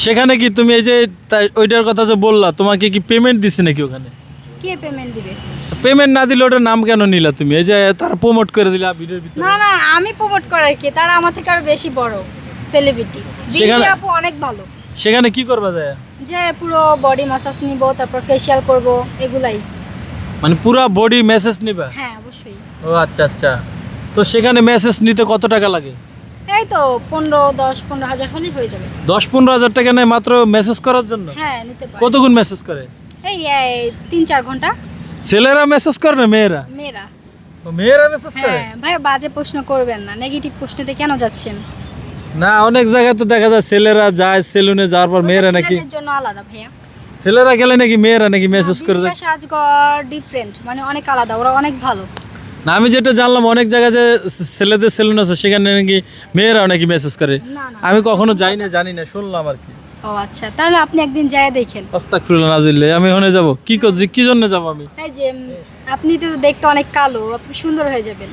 সেখানে কি তুমি এই যে ওইটার কথা যে বললা, তোমাকে কি পেমেন্ট দিছে নাকি ওখানে? কে পেমেন্ট দিবে? পেমেন্ট না দিলে ওটার নাম কেন নিলা তুমি? এই যে তারা প্রমোট করে দিলা ভিডিওর ভিতরে। না না, আমি প্রমোট করার কি, তারা আমার থেকে আরো বেশি বড় সেলিব্রিটি। দিদি আপু অনেক ভালো। সেখানে কি করবা যায়? যে পুরো বডি ম্যাসাজ নিব, তারপর ফেশিয়াল করব, এগুলাই। মানে পুরো বডি মেসেজ নিবা? হ্যাঁ অবশ্যই। ও আচ্ছা আচ্ছা। তো সেখানে মেসেজ নিতে কত টাকা লাগে? এই তো 15-10-15 হাজার হলেই হয়ে যাবে। 10-15 হাজার টাকা নেয় মাত্র মেসেজ করার জন্য? হ্যাঁ নিতে পারি। কতক্ষণ মেসেজ করে? এই 3-4 ঘন্টা। ছেলেরা মেসেজ করে না মেয়েরা? মেয়েরা। ও, মেয়েরা মেসেজ করে? হ্যাঁ ভাই, বাজে প্রশ্ন করবেন না, নেগেটিভ প্রশ্নতে কেন যাচ্ছেন? না, অনেক জায়গায় তো দেখা যায় ছেলেরা যায় সেলুনে, যাওয়ার পর মেয়েরা নাকি, ছেলেদের জন্য আলাদা ভাইয়া। ছেলেরা গেলে নাকি মেয়েরা নাকি মেসেজ করে দেয়। সাজগর ডিফারেন্ট, মানে অনেক আলাদা, ওরা অনেক ভালো। না, আমি যেটা জানলাম অনেক জায়গায় যে ছেলেদের সেলুন আছে সেখানে নাকি মেয়েরাও নাকি মেসেজ করে। না না। আমি কখনো যাই না, জানি না, শুনলাম আর কি। ও আচ্ছা, তাহলে আপনি একদিন যায় দেখেন। আস্তাগফিরুল্লাহ নাযিল্লাহ, আমি ওখানে যাব? কি করছি, কি জন্য যাব আমি? এই যে আপনি তো দেখতে অনেক কালো, আপনি সুন্দর হয়ে যাবেন।